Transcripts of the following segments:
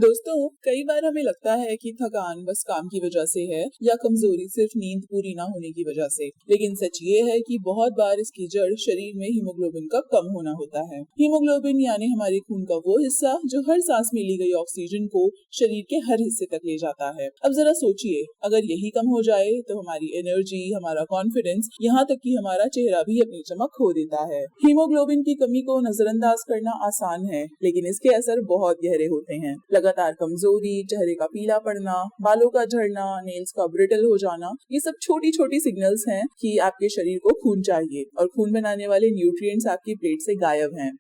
दोस्तों, कई बार हमें लगता है कि थकान बस काम की वजह से है या कमजोरी सिर्फ नींद पूरी ना होने की वजह से। लेकिन सच ये है कि बहुत बार इसकी जड़ शरीर में हीमोग्लोबिन का कम होना होता है। हीमोग्लोबिन यानी हमारे खून का वो हिस्सा जो हर सांस में ली गई ऑक्सीजन को शरीर के हर हिस्से तक ले जाता है। अब जरा सोचिए, अगर यही कम हो जाए तो हमारी एनर्जी, हमारा कॉन्फिडेंस, यहाँ तक कि हमारा चेहरा भी अपनी चमक खो देता है। हीमोग्लोबिन की कमी को नजरअंदाज करना आसान है, लेकिन इसके असर बहुत गहरे होते हैं। लगातार कमजोरी, चेहरे का पीला पड़ना, बालों का झड़ना, नेल्स का ब्रिटल हो जाना, ये सब छोटी छोटी सिग्नल्स हैं कि आपके शरीर को खून चाहिए और खून बनाने वाले न्यूट्रिएंट्स आपकी प्लेट से गायब हैं।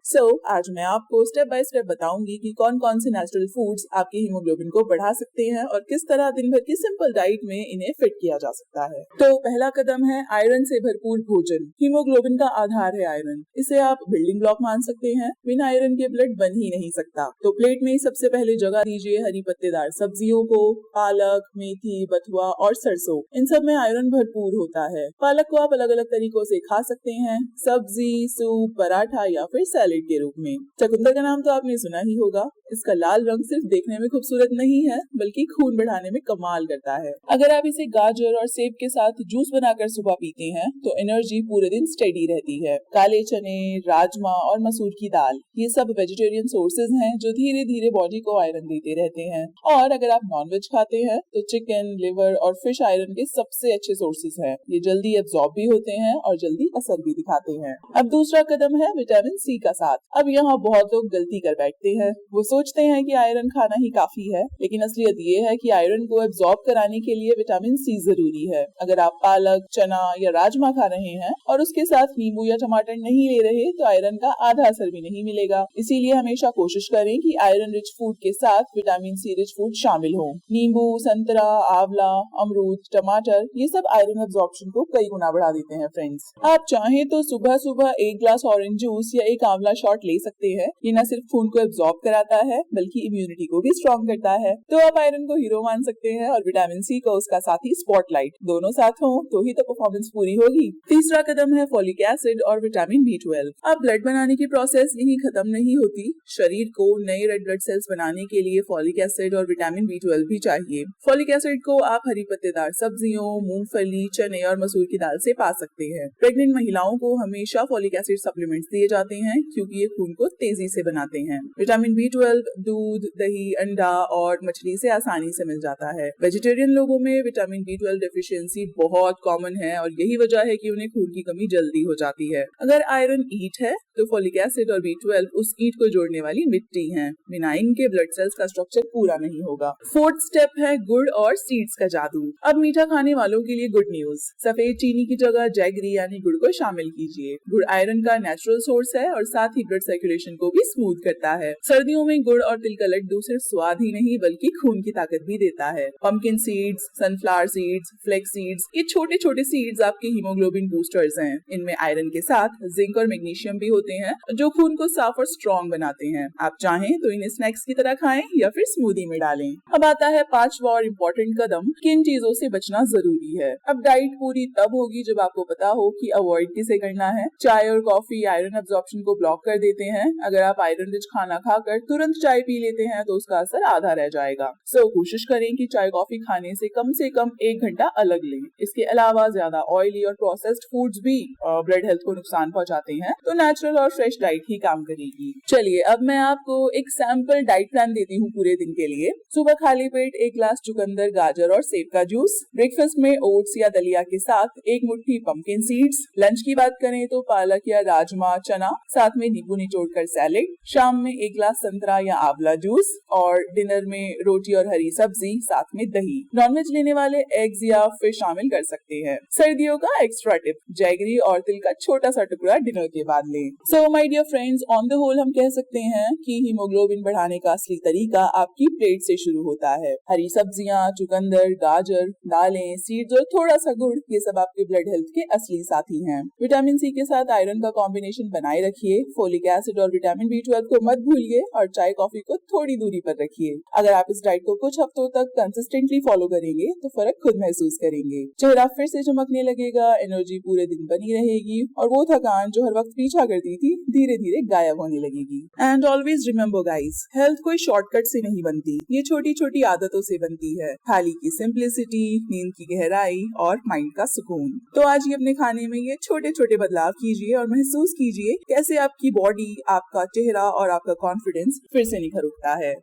आज मैं आपको स्टेप बाय स्टेप बताऊंगी कि कौन कौन से नेचुरल फूड्स आपके हीमोग्लोबिन को बढ़ा सकते हैं और किस तरह दिन भर की सिंपल डाइट में इन्हें फिट किया जा सकता है। तो पहला कदम है आयरन से भरपूर भोजन। हीमोग्लोबिन का आधार है आयरन। इसे आप बिल्डिंग ब्लॉक मान सकते हैं। बिना आयरन के ब्लड बन ही नहीं सकता। तो प्लेट में सबसे पहले जगह दीजिए हरी पत्तेदार सब्जियों को। पालक, मेथी, बथुआ और सरसों, इन सब में आयरन भरपूर होता है। पालक को आप अलग अलग तरीकों से खा सकते हैं, सब्जी, सूप, पराठा या फिर सैलेड के रूप में। चकुंदर का नाम तो आपने सुना ही होगा। इसका लाल रंग सिर्फ देखने में खूबसूरत नहीं है, बल्कि खून बढ़ाने में कमाल करता है। अगर आप इसे गाजर और सेब के साथ जूस बनाकर सुबह पीते हैं तो एनर्जी पूरे दिन स्टेडी रहती है। काले चने, राजमा और मसूर की दाल, ये सब वेजिटेरियन सोर्सेज हैं जो धीरे धीरे बॉडी को आयरन देते रहते हैं। और अगर आप नॉनवेज खाते हैं तो चिकन, लिवर और फिश आयरन के सबसे अच्छे सोर्सेज हैं। ये जल्दी एब्जॉर्ब भी होते हैं और जल्दी असर भी दिखाते हैं। अब दूसरा कदम है विटामिन सी का साथ। अब यहाँ बहुत लोग गलती कर बैठते हैं। वो सोचते हैं कि आयरन खाना ही काफी है, लेकिन असलियत ये है कि आयरन को एब्जॉर्ब कराने के लिए विटामिन सी जरूरी है। अगर आप पालक, चना या राजमा खा रहे हैं और उसके साथ नींबू या टमाटर नहीं ले रहे तो आयरन का आधा असर भी नहीं मिलेगा। इसीलिए हमेशा कोशिश करें कि आयरन रिच फूड के साथ विटामिन सी रिच फूड शामिल हो। नींबू, संतरा, आंवला, अमरूद, टमाटर, ये सब आयरन एब्जॉर्प्शन को कई गुना बढ़ा देते हैं। फ्रेंड्स, आप चाहें तो सुबह सुबह एक ग्लास ऑरेंज जूस या एक आंवला शॉट ले सकते हैं। ये न सिर्फ खून को एब्जॉर्ब कराता है बल्कि इम्यूनिटी को भी स्ट्रॉन्ग करता है। तो आप आयरन को हीरो मान सकते हैं और विटामिन सी को उसका साथी स्पॉटलाइट। दोनों साथ हो तो ही तो परफॉर्मेंस पूरी होगी। तीसरा कदम है फोलिक एसिड और विटामिन B12। अब ब्लड बनाने की प्रोसेस यही खत्म नहीं होती। शरीर को नए रेड ब्लड सेल्स बनाने के लिए फोलिक एसिड और विटामिन B12 भी चाहिए। फोलिक एसिड को आप हरी पत्तेदार सब्जियों, मूंगफली, चने और मसूर की दाल से पा सकते हैं। प्रेग्नेंट महिलाओं को हमेशा फोलिक एसिड सप्लीमेंट्स दिए जाते हैं क्योंकि ये खून को तेजी से बनाते हैं। विटामिन B12 दूध, दही, अंडा और मछली से आसानी से मिल जाता है। वेजिटेरियन लोगों में विटामिन B12 डेफिशिएंसी बहुत कॉमन है और यही वजह है कि उन्हें खून की कमी जल्दी हो जाती है। अगर आयरन ईट है तो फोलिक एसिड और B12 उस ईट को जोड़ने वाली मिट्टी है। बिना इनके ब्लड सेल्स का स्ट्रक्चर पूरा नहीं होगा। फोर्थ स्टेप है गुड़ और सीड्स का जादू। अब मीठा खाने वालों के लिए गुड न्यूज। सफेद चीनी की जगह जैगरी यानी गुड़ को शामिल कीजिए। गुड़ आयरन का नेचुरल सोर्स है और साथ ही ब्लड सर्कुलेशन को भी स्मूथ करता है। सर्दियों में गुड़ और तिल का लड्डू सिर्फ स्वाद ही नहीं बल्कि खून की ताकत भी देता है। Pumpkin seeds, sunflower seeds, flax seeds, ये छोटे छोटे सीड्स आपके हीमोग्लोबिन बूस्टर्स हैं। इनमें आयरन के साथ जिंक और मैग्नीशियम भी होते हैं जो खून को साफ और स्ट्रॉन्ग बनाते हैं। आप चाहें तो इन्हें स्नैक्स की तरह खाएं या फिर स्मूदी में डालें। अब आता है पांचवा और इम्पोर्टेंट कदम, किन चीजों से बचना जरूरी है। अब डाइट पूरी तब होगी जब आपको पता हो कि अवॉइड किसे करना है। चाय और कॉफी आयरन एब्जॉर्प्शन को ब्लॉक कर देते हैं। अगर आप आयरन रिच खाना खाकर तुरंत चाय पी लेते हैं तो उसका असर आधा रह जाएगा। कोशिश करें कि चाय कॉफी खाने से कम 1 घंटा अलग लें। इसके अलावा ज्यादा ऑयली और प्रोसेस्ड फूड्स भी ब्लड हेल्थ को नुकसान पहुंचाते हैं, तो नेचुरल और फ्रेश डाइट ही काम करेगी। चलिए अब मैं आपको एक सैंपल डाइट प्लान देती हूँ पूरे दिन के लिए। सुबह खाली पेट 1 ग्लास चुकंदर, गाजर और सेब का जूस। ब्रेकफास्ट में ओट्स या दलिया के साथ 1 मुट्ठी पंपकिन सीड्स। लंच की बात करें तो पालक या राजमा, चना, साथ में नींबू निचोड़कर सैलेड। शाम में 1 ग्लास संतरा या आंवला जूस और डिनर में रोटी और हरी सब्जी, साथ में दही। नॉनवेज लेने वाले एग्स या फिश शामिल कर सकते हैं। सर्दियों का एक्स्ट्रा टिप, जैगरी और तिल का छोटा सा टुकड़ा डिनर के बाद लें। So my dear friends, on the whole हम कह सकते हैं कि हीमोग्लोबिन बढ़ाने का असली तरीका आपकी प्लेट से शुरू होता है। हरी सब्जियां, चुकंदर, गाजर, दालें, सीड्स और थोड़ा सा गुड़, ये सब आपके ब्लड हेल्थ के असली साथी हैं। विटामिन सी के साथ आयरन का कॉम्बिनेशन बनाए रखिए। फोलिक एसिड और विटामिन B12 को मत भूलिए और चाय कॉफी को थोड़ी दूरी पर रखिए। अगर आप इस डाइट को कुछ हफ्तों तक कंसिस्टेंटली फॉलो करेंगे तो फर्क खुद महसूस करेंगे। चेहरा फिर से चमकने लगेगा, एनर्जी पूरे दिन बनी रहेगी और वो थकान जो हर वक्त पीछा करती थी धीरे धीरे गायब होने लगेगी। And always remember guys, health कोई शॉर्टकट शॉर्टकट से नहीं बनती, ये छोटी छोटी आदतों से बनती है। थाली की सिंप्लिसिटी, नींद की गहराई और माइंड का सुकून। तो आज ही अपने खाने में ये छोटे छोटे बदलाव कीजिए और महसूस कीजिए कैसे आपकी बॉडी, आपका चेहरा और आपका कॉन्फिडेंस फिर से निखर उठता है।